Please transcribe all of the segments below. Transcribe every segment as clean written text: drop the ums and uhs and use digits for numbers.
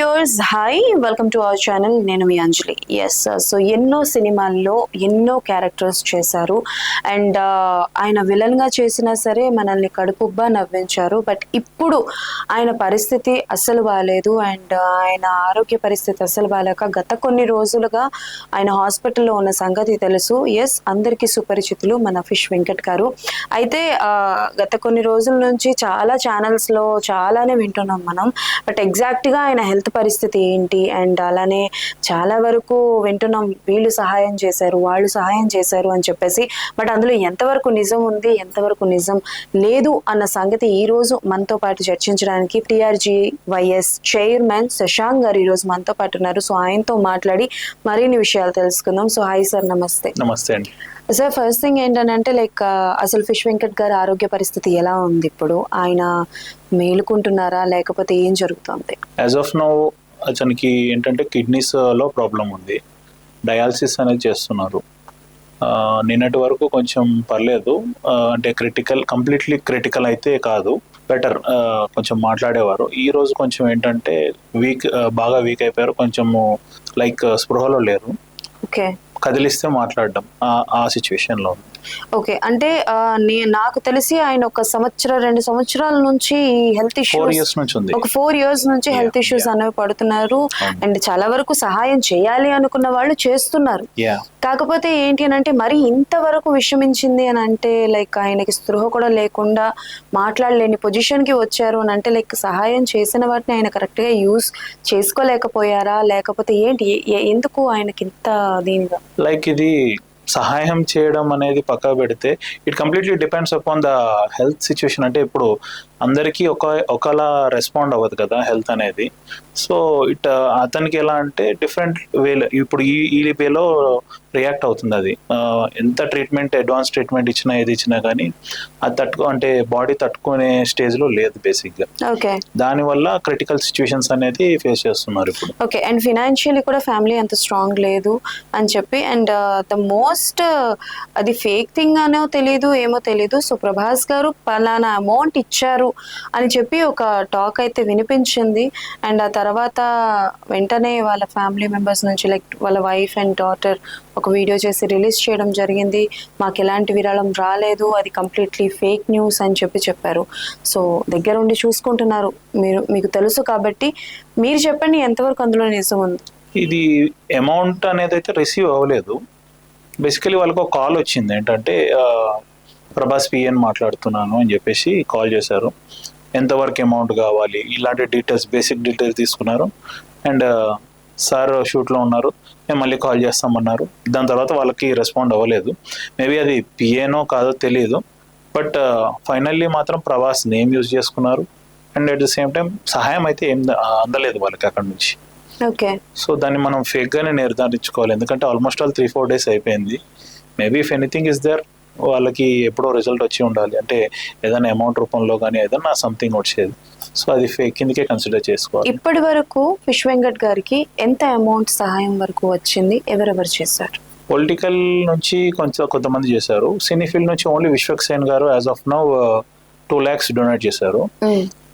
Viewers hi, welcome to our channel. నేను మీ అంజలి. Yes, so ఎన్నో సినిమాల్లో ఎన్నో క్యారెక్టర్స్ చేశారు అండ్ ఆయన విలన్గా చేసినా సరే మనల్ని కడుపుబ్బా నవ్వించారు. బట్ ఇప్పుడు ఆయన పరిస్థితి అస్సలు బాగాలేదు అండ్ ఆయన ఆరోగ్య పరిస్థితి అస్సలు బాగాలేక గత కొన్ని రోజులుగా ఆయన హాస్పిటల్లో ఉన్న సంగతి తెలుసు. ఎస్, అందరికీ సుపరిచితులు మన ఫిష్ వెంకట్ గారు. అయితే గత కొన్ని రోజుల నుంచి చాలా ఛానల్స్లో చాలానే వింటున్నాం మనం. బట్ ఎగ్జాక్ట్గా ఆయన హెల్త్ పరిస్థితి ఏంటి అండ్ అలానే చాలా వరకు వింటున్నాం వీళ్ళు సహాయం చేశారు, వాళ్ళు సహాయం చేశారు అని చెప్పేసి. బట్ అందులో ఎంతవరకు నిజం ఉంది, ఎంతవరకు నిజం లేదు అన్న సంగతి ఈరోజు మనతో పాటు చర్చించడానికి TRGYS చైర్మన్ శశాంక్ గారు ఈరోజు మనతో పాటు ఉన్నారు. సో ఆయనతో మాట్లాడి మరిన్ని విషయాలు తెలుసుకుందాం. సో హాయ్ సార్, నమస్తే. నమస్తే అండి. సార్, ఫస్ట్ థింగ్ ఏంటంటే అసలు ఫిష్ వెంకట్ గారి ఆరోగ్య పరిస్థితి ఎలా ఉంది ఇప్పుడు? ఆయన మేలుకుంటున్నారా లేకపోతే ఏం జరుగుతుంది? యాజ్ ఆఫ్ నౌ అతనికి ఏంటంటే కిడ్నీస్ లో ప్రాబ్లం ఉంది, డయాలసిస్ అనేది చేస్తున్నారు. నిన్నటి వరకు కొంచెం పర్లేదు, అంటే కంప్లీట్లీ క్రిటికల్ అయితే కాదు, బెటర్, కొంచెం మాట్లాడేవారు. ఈ రోజు కొంచెం ఏంటంటే బాగా వీక్ అయిపోయారు, కొంచెము లైక్ స్పృహలో లేరు. ఓకే, కదిలిస్తే మాట్లాడడం ఆ సిచ్యువేషన్ లో ఉంది. ఓకే, అంటే నాకు తెలిసి ఆయన ఒక 2 సంవత్సరాల నుంచి హెల్త్ ఇష్యూస్, 4 years నుంచి ఉంది. ఒక 4 years నుంచి హెల్త్ ఇష్యూస్ అనేవి పడుతున్నారు అండ్ చాలా వరకు సహాయం చేయాలి అనుకున్న వాళ్ళు చేస్తున్నారు. కాకపోతే ఏంటి అని అంటే మరి ఇంతవరకు విషమించింది అని అంటే ఆయనకి స్పృహ కూడా లేకుండా మాట్లాడలేని పొజిషన్ కి వచ్చారు అని అంటే సహాయం చేసిన వాటిని ఆయన కరెక్ట్ గా యూజ్ చేసుకోలేకపోయారా లేకపోతే ఏంటి, ఎందుకు ఆయనకి ఇంత దీనిగా? ఇది సహాయం చేయడం అనేది పక్కా పెడితే it completely depends upon the health situation. అంటే ఇప్పుడు అందరికీ ఒకలా రెస్పాండ్ అవ్వదు కదా హెల్త్ అనేది. సో అతనికి ఎలా అంటే డిఫరెంట్ వేలో ఇప్పుడు ఈ వేలో రియాక్ట్ అవుతుంది. అది ఎంత ట్రీట్మెంట్, అడ్వాన్స్ ట్రీట్మెంట్ ఇచ్చినా ఏది ఇచ్చినా కానీ అది అంటే బాడీ తట్టుకునే స్టేజ్ లో లేదు బేసిక్ గా. దానివల్ల క్రిటికల్ సిచ్యువేషన్స్ అనేది ఫేస్ చేస్తున్నారు ఇప్పుడు. ఓకే, అండ్ ఫినాన్షియల్లీ కూడా ఫ్యామిలీ అంత స్ట్రాంగ్ లేదు అని చెప్పి, అండ్ ద మోస్ట్ అది ఫేక్ థింగ్ అనో తెలీదు, ఏమో తెలీదు. సో ప్రభాస్ గారు పలానా అమౌంట్ ఇచ్చారు అని చెప్పి ఒక టాక్ అయితే వినిపించింది. అండ్ ఆ తర్వాత వెంటనే వాళ్ళ ఫ్యామిలీ మెంబర్స్ నుంచి వాళ్ళ వైఫ్ అండ్ డాటర్ ఒక వీడియో చేసి రిలీజ్ చేయడం జరిగింది. మాకు ఎలాంటి విరాళం రాలేదు, అది కంప్లీట్లీ ఫేక్ న్యూస్ అని చెప్పారు. సో దగ్గర ఉండి చూసుకుంటున్నారు, మీకు తెలుసు కాబట్టి మీరు చెప్పండి ఎంతవరకు అందులో నిజం ఉంది? ఇది అమౌంట్ అనేది అయితే రిసీవ్ అవ్వలేదు. బేసికలీ వాళ్ళకు ఒక కాల్ వచ్చింది, ఏంటంటే ప్రభాస్ పిఎన్ మాట్లాడుతున్నాను అని చెప్పేసి కాల్ చేశారు. ఎంతవరకు అమౌంట్ కావాలి ఇలాంటి డీటెయిల్స్, బేసిక్ డీటెయిల్స్ తీసుకున్నారు. అండ్ సార్ షూట్లో ఉన్నారు, మేము మళ్ళీ కాల్ చేస్తామన్నారు. దాని తర్వాత వాళ్ళకి రెస్పాండ్ అవ్వలేదు. మేబీ అది పిఏనో కాదో తెలియదు, బట్ ఫైనల్లీ మాత్రం ప్రభాస్ నేమ్ యూజ్ చేసుకున్నారు. And at the same time సహాయం అయితే ఏం అందలేదు వాళ్ళకి అక్కడ నుంచి. ఓకే, సో దాన్ని మనం ఫేక్గానే నిర్ధారించుకోవాలి, ఎందుకంటే ఆల్మోస్ట్ ఆల్ 3-4 days అయిపోయింది. Maybe if anything is there వాళ్ళకి ఎప్పుడో రిజల్ట్ వచ్చి ఉండాలి, అంటే ఏదైనా అమౌంట్ రూపంలో కానీ ఏదైనా సంథింగ్ వచ్చేది. సో అది ఫేక్ కిందకే కన్సిడర్ చేసుకోవాలి. ఇప్పటి వరకు ఫిష్ వెంకట్ గారికి ఎంత అమౌంట్ సహాయం వరకు వచ్చింది, ఎవరెవరు చేశారు? పొలిటికల్ నుంచి కొంతమంది చేశారు. సినీ ఫీల్డ్ నుంచి ఓన్లీ విశ్వక్సేన్ గారు as of now 2 lakhs donate చేశారు.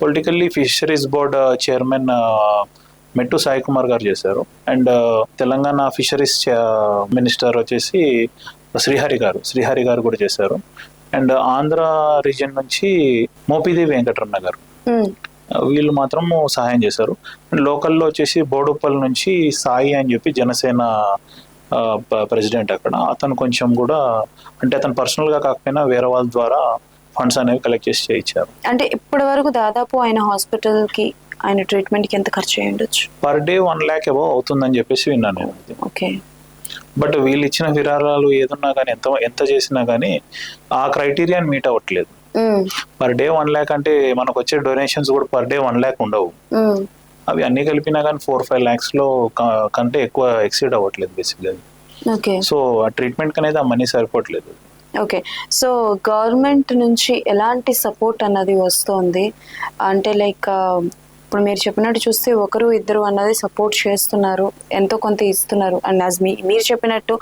పొలిటికల్లీ ఫిషరీస్ బోర్డ్ చైర్మన్ మెట్టు సాయి కుమార్ గారు చేశారు. అండ్ తెలంగాణ ఫిషరీస్ మినిస్టర్ వచ్చేసి శ్రీహరి గారు కూడా చేశారు. అండ్ ఆంధ్ర రీజియన్ నుంచి మోపిదేవి వెంకటరమణ గారు, వీళ్ళు మాత్రం సహాయం చేశారు. అండ్ లోకల్లో వచ్చేసి బోడుప్పల్ నుంచి సాయి అని చెప్పి జనసేన ప్రెసిడెంట్ అక్కడ, అతను కొంచెం కూడా అంటే అతను పర్సనల్ గా కాకపోయినా వేరే వాళ్ళ ద్వారా ఫండ్స్ అనేవి కలెక్ట్ చేసి చేయించారు. అంటే ఇప్పటి వరకు దాదాపు ఆయన హాస్పిటల్ కి, ఆయన ట్రీట్మెంట్ కి ఎంత ఖర్చు అయ్యి ఉండొచ్చు? పర్ డే 1 lakh అబౌవ్ అవుతుందని చెప్పేసి విన్నాను నేను. ఓకే, బట్ వీళ్ళు ఇచ్చిన విరాళాలు ఏదున్నా కానీ ఎంత చేసినా కానీ ఆ క్రైటీరియాని మీట్ అవ్వట్లేదు. పర్ డే 1 lakh అంటే మనకు వచ్చే డొనేషన్స్ కూడా పర్ డే 1 lakh ఉండవు. అవి అన్ని కలిపినా కానీ 4-5 lakhs లో కంటే ఎక్కువ ఎక్సీడ్ అవ్వట్లేదు బేసిక్గా. సో ఆ ట్రీట్మెంట్ అనేది ఆ మనీ సరిపోవట్లేదు. ఓకే, సో గవర్నమెంట్ నుంచి ఎలాంటి సపోర్ట్ అన్నది వస్తుంది అంటే ఇప్పుడు మీరు చెప్పినట్టు చూస్తే 1-2 అన్నది సపోర్ట్ చేస్తున్నారు, ఎంతో కొంత ఇస్తున్నారు. అండ్ యాజ్ మీరు చెప్పినట్టు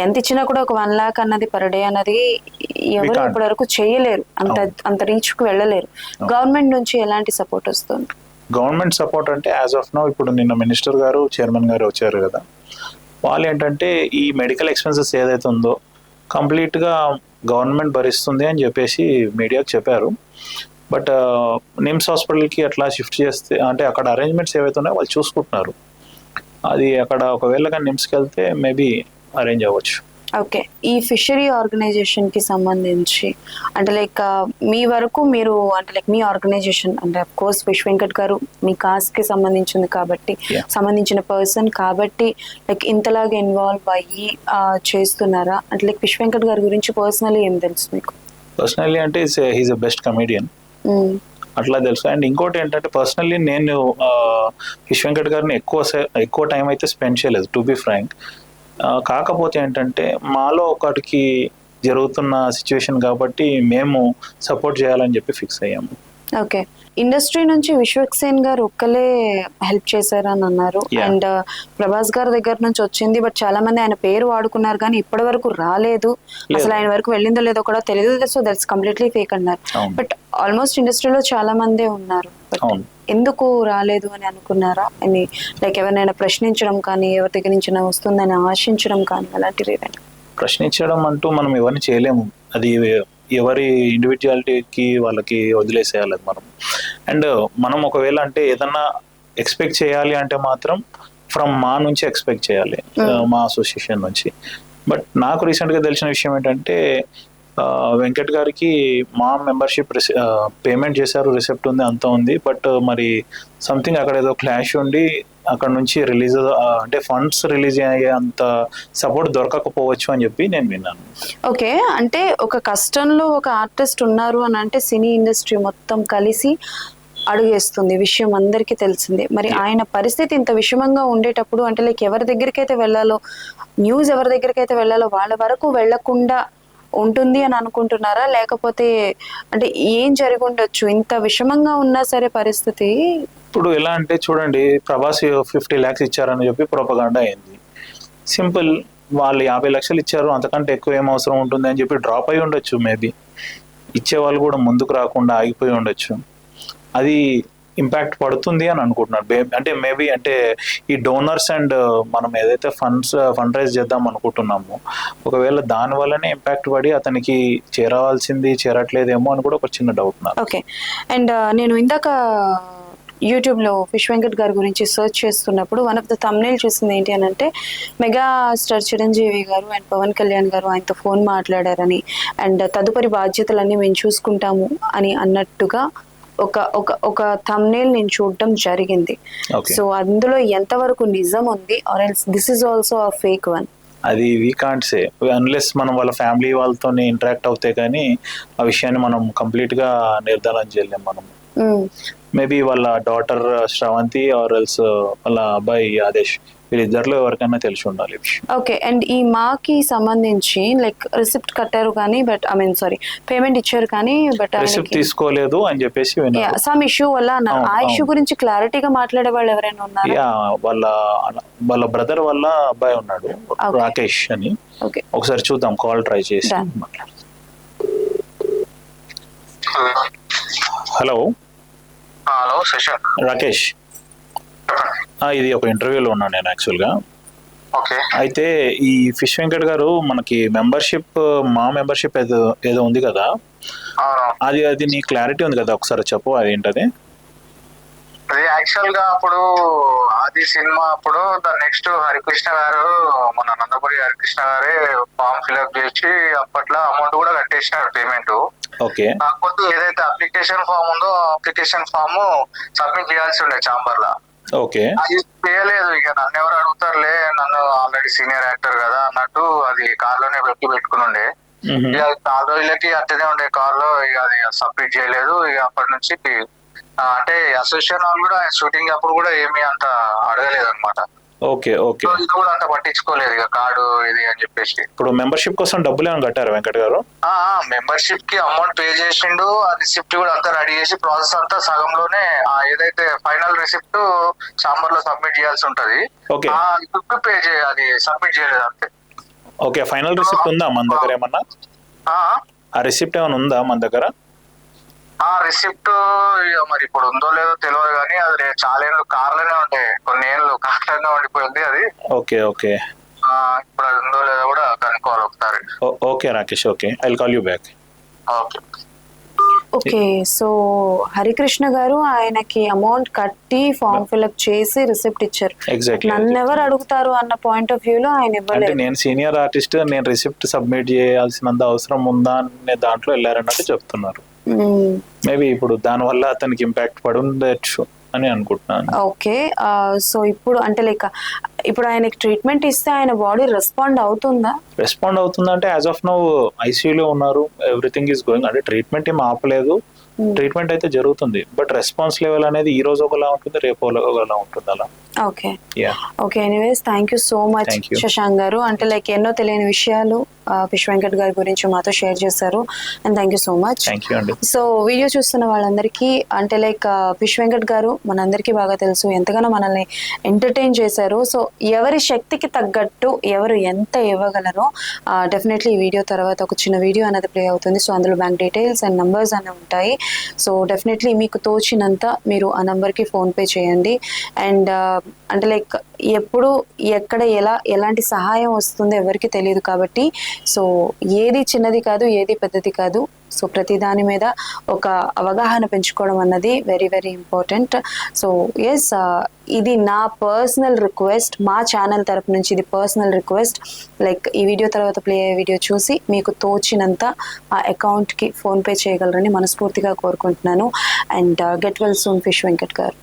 ఎంత ఇచ్చినా కూడా ఒక 1 lakh అన్నది పర్ డే అన్నది ఎవరు ఇప్పటి వరకు చేయలేరు, అంత రీచ్కి వెళ్ళలేరు. గవర్నమెంట్ నుంచి ఎలాంటి సపోర్ట్ వస్తుంది? గవర్నమెంట్ సపోర్ట్ అంటే యాజ్ ఆఫ్ నౌ ఇప్పుడు నిన్న మినిస్టర్ గారు చైర్మన్ గారు వచ్చారు కదా, వాళ్ళు ఏంటంటే ఈ మెడికల్ ఎక్స్పెన్సెస్ ఏదైతే ఉందో కంప్లీట్గా గవర్నమెంట్ భరిస్తుంది అని చెప్పేసి మీడియాకు చెప్పారు. బట్ నిమ్స్ హాస్పిటల్కి అట్లా షిఫ్ట్ చేస్తే అంటే అక్కడ అరేంజ్మెంట్స్ ఏవైతే ఉన్నాయో వాళ్ళు చూసుకుంటున్నారు. అది అక్కడ ఒకవేళ కానీ నిమ్స్కి వెళ్తే మేబీ అరేంజ్ అవ్వచ్చు. ఓకే, ఈ ఫిషరీ ఆర్గనైజేషన్ కి సంబంధించి అంటే లైక్ మీ వరకు మీరు అంటే లైక్ మీ ఆర్గనైజేషన్ అంటే అఫ్ కోర్స్ విశ్వ వెంకట్ గారు మీ కాస్ట్ కి సంబంధించింది కాబట్టి సంబంధించిన పర్సన్ కాబట్టి లైక్ ఇంతలాగా ఇన్వాల్వ్ అయ్యి చేస్తున్నారా అంటే లైక్ విశ్వ వెంకట్ గారి గురించి పర్సనలీ ఏం తెలుసు మీకు? పర్సనల్లీ అంటే హీస్ అ బెస్ట్ కమేడియన్ అట్లా తెలుసు. అండ్ ఇంకోటి ఏంటంటే పర్సనల్లీ నేను విశ్వ వెంకట్ గారిని ఎక్కువ టైం అయితే స్పెండ్ చేయలేదు టు బి ఫ్రాంక్. కాకపోతే ఏంటంటే మాలో ఒకటికి జరుగుతున్న సిచ్యువేషన్ కాబట్టి మేము సపోర్ట్ చేయాలని చెప్పి ఫిక్స్ అయ్యాము. ఓకే, ఇండస్ట్రీ నుంచి విశ్వక్సేన్ గారు ఒక్కలే హెల్ప్ చేశారని అన్నారు. అండ్ ప్రభాస్ గారి దగ్గర నుంచి వచ్చింది, బట్ చాలా మంది ఆయన పేరు వాడుకున్నారు కానీ ఇప్పటి వరకు రాలేదు, అసలు ఆయన వరకు వెళ్ళిందో లేదో కూడా తెలియదు. సో దట్స్ కంప్లీట్లీ ఫేక్ అన్నారు. బట్ ఆల్మోస్ట్ ఇండస్ట్రీలో చాలా మందే ఉన్నారు. ఎందుకు రాలేదు అని అనుకున్నారా? అని లైక్ ఎవరినైనా ప్రశ్నించడం కానీ ఎవరి దగ్గర నుంచి వస్తుందని ఆశించడం కానీ అలాంటివి ఏదైనా? ప్రశ్నించడం అంటూ మనం ఎవరిని చేయలేము, అది ఎవరి ఇండివిజువాలిటీకి వాళ్ళకి వదిలేసేయాలి మనం. అండ్ మనం ఒకవేళ అంటే ఏదన్నా ఎక్స్పెక్ట్ చేయాలి అంటే మాత్రం ఫ్రమ్ మా నుంచి ఎక్స్పెక్ట్ చేయాలి, మా అసోసియేషన్ నుంచి. బట్ నాకు రీసెంట్గా తెలిసిన విషయం ఏంటంటే వెంకట్ గారికి మా మెంబర్షిప్ పేమెంట్ చేశారు, రిసిప్ట్ ఉంది, అంతా ఉంది. బట్ మరి సంథింగ్ అక్కడ ఏదో క్లాష్ ఉండి అక్కడ నుంచి రిలీజ్ అంటే ఫండ్స్ రిలీజ్ అయ్యే అంత సపోర్ట్ దొరకకపోవచ్చు అని చెప్పి నేను విన్నాను. ఓకే, అంటే ఒక కష్టంలో ఒక ఆర్టిస్ట్ ఉన్నారు అని అంటే సినీ ఇండస్ట్రీ మొత్తం కలిసి అడుగేస్తుంది, విషయం అందరికీ తెలిసిందే. మరి ఆయన పరిస్థితి ఇంత విషమంగా ఉండేటప్పుడు అంటే లైక్ ఎవరి దగ్గరికైతే వెళ్ళాలో, న్యూస్ ఎవరి దగ్గరికైతే వెళ్ళాలో వాళ్ళ వరకు వెళ్లకుండా ఉంటుంది అని అనుకుంటున్నారా? లేకపోతే అంటే ఏం జరిగి ఉండొచ్చు ఇంత విషమంగా ఉన్నా సరే పరిస్థితి? ఇప్పుడు ఎలా అంటే చూడండి, ప్రభాస్ 50 lakhs ఇచ్చారని చెప్పి ప్రొపగాండా అయింది. సింపుల్, వాళ్ళు 50 లక్షలు ఇచ్చారు, అంతకంటే ఎక్కువ ఏం అవసరం ఉంటుంది అని చెప్పి డ్రాప్ అయి ఉండొచ్చు. మేబీ ఇచ్చేవాళ్ళు కూడా ముందుకు రాకుండా ఆగిపోయి ఉండొచ్చు. అది ఇంపాక్ట్ పడుతుంది అని అనుకుంటున్నారు. అంటే మేబీ అంటే ఈ డోనర్స్ అండ్ మనం ఏదైతే ఫండ్ రైజ్ చేద్దాం అనుకుంటున్నామో ఒకవేళ దాని వల్లనే ఇంపాక్ట్ పడి అతనికి చేరవలసింది చేరట్లేదేమో అని కూడా ఒక చిన్న డౌట్ నాకు. ఓకే, అండ్ నేను ఇందాక యూట్యూబ్లో విశ్వ వెంకట్ గారి గురించి సర్చ్ చేస్తున్నప్పుడు వన్ ఆఫ్ ద థంబ్నెయిల్ చూసింది ఏంటి అని అంటే మెగా స్టార్ చిరంజీవి గారు అండ్ పవన్ కళ్యాణ్ గారు ఆయనతో ఫోన్ మాట్లాడారని అండ్ తదుపరి బాధ్యతలన్నీ మేము చూసుకుంటాము అని అన్నట్టుగా ఒక ఒక ఒక థంబ్నెయిల్ నేను చూడటం జరిగింది. సో అందులో ఎంతవరకు నిజం ఉంది or else this is also a fake one? అది వీ కాంట్ సే అన్లెస్ మనం వాళ్ళ ఫ్యామిలీ వాళ్ళతో ఇంటరాక్ట్ అవుతే కానీ ఆ విషయాన్ని మనం కంప్లీట్ గా నిర్ధారణ చేయలేం మనం. మేబీ వాళ్ళ డాటర్ శ్రవంతి ఆర్ ఎల్స్ వాళ్ళ అబ్బాయి ఆదేశ్, వీళ్ళిద్దరిలో ఎవరికైనా తెలిసి ఉండాలి. ఓకే, అండ్ ఈ మాకి సంబంధించి లైక్ రిసిప్ట్ కట్టారు కానీ but I mean sorry payment ఇచ్చారు కానీ బట్ రిసిప్ట్ తీసుకోలేదు అని చెప్పేసి సమ్ ఇష్యూ వల్ల అన్నారు. ఆ ఇష్యూ గురించి క్లారిటీగా మాట్లాడే వాళ్ళు ఎవరైనా ఉన్నారు? వాళ్ళ బ్రదర్ వాళ్ళ అబ్బాయి ఉన్నాడు రాకేష్ అని. ఒకసారి చూద్దాం, కాల్ ట్రై చేసి. హలో శశాంక్, రాకేష్, ఇది ఒక ఇంటర్వ్యూలో ఉన్నాను నేను యాక్చువల్గా. అయితే ఈ ఫిష్ వెంకట్ గారు మనకి మెంబర్షిప్, మా మెంబర్షిప్ ఏదో ఉంది కదా, అది నీ క్లారిటీ ఉంది కదా, ఒకసారి చెప్పు అదేంటది? అది యాక్చువల్ గా అప్పుడు ఆది సినిమా అప్పుడు నెక్స్ట్ హరికృష్ణ గారు, మన నందపురి హరికృష్ణ గారే ఫామ్ ఫిల్అప్ చేసి అప్పట్లో అమౌంట్ కూడా కట్టేసినారు పేమెంట్. ఓకే, కాకపోతే ఏదైతే అప్లికేషన్ ఫామ్ ఉందో అప్లికేషన్ ఫామ్ సబ్మిట్ చేయాల్సి ఉండే ఛాంబర్ లా. ఓకే, అది చేయలేదు. ఇక నన్ను ఎవరు అడుగుతారులే, నన్ను ఆల్రెడీ సీనియర్ యాక్టర్ కదా అన్నట్టు అది కార్ లోనే పెట్టుకుని ఉండే. ఇక 4 రోజులకి అట్టనే ఉండే కార్ లో. ఇక అది సబ్మిట్ చేయలేదు. ఇక అప్పటి నుంచి అంటే అసోసియేషన్ వాళ్ళు కూడా షూటింగ్ అప్పుడు కూడా ఏమీ అంత అడగలేదు అనమాట. ఓకే ఓకే, ఇది కూడా అంత పట్టించుకోలేదు ఇక కార్డు ఇది అని చెప్పేసి. ఇప్పుడు మెంబర్షిప్ కోసం డబ్బులు ఏమైనా కట్టారు వెంకట్ గారు? మెంబర్షిప్ కి అమౌంట్ పే చేసిండు, ఆ రిసిప్ట్ కూడా అంతా రెడీ చేసి ప్రాసెస్ అంతా సగంలోనే ఏదైతే ఫైనల్ రిసిప్ట్ ఛాంబర్ లో సబ్మిట్ చేయాల్సి ఉంటది, పే అది సబ్మిట్ చేయలేదు అంతే. ఓకే, ఫైనల్ రిసిప్ట్ ఉందా మన దగ్గర ఏమన్నా? ఆ రిసిప్ట్ ఏమైనా ఉందా మన దగ్గర? ఆ రిసిప్ట్ మరి ఇప్పుడు ఉందో లేదో తెలియదు కానీ అది చాలా ఏళ్ళు కార్లోనే ఉండే, కొన్ని ఏళ్ళు కార్లోనే ఉండిపోయింది అది. ఓకే ఓకే ఇప్పుడు అది ఉందో లేదో కూడా కనుక్కోవాలి ఒకసారి. Okay Rakesh, okay, I will call you back. Okay. Okay, so Harikrishna గారు ఆయనకి అమౌంట్ కట్టి ఫామ్ ఫిల్అప్ చేసి రిసిప్ట్ ఇచ్చారు. ఎగ్జాక్ట్లీ. నన్ను ఎవరు అడుగుతారు అన్న పాయింట్ ఆఫ్ వ్యూలో ఆయన అంటే ఇవ్వలేదు. నేను సీనియర్ ఆర్టిస్ట్, నేను రిసిప్ట్ సబ్మిట్ చేయాల్సినంత అవసరం ఉందా అనే దాంట్లో వెళ్ళారన్నట్టు చెప్తున్నారు. మేబీ ఇప్పుడు దాని వల్ల అతనికి ఇంపాక్ట్ పడి ఉండొచ్చు అని అనుకుంటున్నాను. ఓకే, సో ఇప్పుడు అంటే లైక్ ఇప్పుడు ఆయనకి ట్రీట్మెంట్ ఇస్తే ఆయన బాడీ రెస్పాండ్ అవుతుందా? రెస్పాండ్ అవుతుందంటే యాజ్ ఆఫ్ నౌ ఐసీయూలో ఉన్నారు, ఎవ్రీథింగ్ ఈస్ గోయింగ్, అంటే ట్రీట్మెంట్ ఏం ఆపలేదు, ట్రీట్మెంట్ అయితే జరుగుతుంది. బట్ రెస్పాన్స్ లెవెల్ అనేది ఈ రోజు ఒకలా ఉంటుంది, రేపు ఒకలా ఉంటుంది అలా. Okay yeah okay, anyways thank you so much Thank you. Shashank గారు. అంటే లైక్ ఎన్నో తెలియని విషయాలు ఫిష్ వెంకట్ గారి గురించి మాతో షేర్ చేశారు, and thank you so much. Thank you అండి. సో వీడియో చూస్తున్న వాళ్ళందరికీ అంటే లైక్ ఫిష్ వెంకట్ గారు మనందరికీ బాగా తెలుసు, ఎంతగానో మనల్ని ఎంటర్టైన్ చేశారు. సో ఎవరి శక్తికి తగ్గట్టు ఎవరు ఎంత ఇవ్వగలరో డెఫినెట్లీ ఈ వీడియో తర్వాత ఒక చిన్న వీడియో అనేది ప్లే అవుతుంది. సో అందులో బ్యాంక్ డీటెయిల్స్ అండ్ నంబర్స్ అనేవి ఉంటాయి. సో డెఫినెట్లీ మీకు తోచినంత మీరు ఆ నంబర్కి ఫోన్పే చేయండి. అండ్ అంటే లైక్ ఎప్పుడు ఎక్కడ ఎలాంటి సహాయం వస్తుందో ఎవరికి తెలియదు కాబట్టి సో ఏది చిన్నది కాదు, ఏది పెద్దది కాదు. సో ప్రతి దాని మీద ఒక అవగాహన పెంచుకోవడం అన్నది very very important. So yes, ఇది నా పర్సనల్ రిక్వెస్ట్, మా ఛానల్ తరపు నుంచి ఇది పర్సనల్ రిక్వెస్ట్. లైక్ ఈ వీడియో తర్వాత ప్లే అయ్యే వీడియో చూసి మీకు తోచినంత ఆ అకౌంట్కి ఫోన్పే చేయగలరని మనస్ఫూర్తిగా కోరుకుంటున్నాను. And get well soon fish Venkat గారు.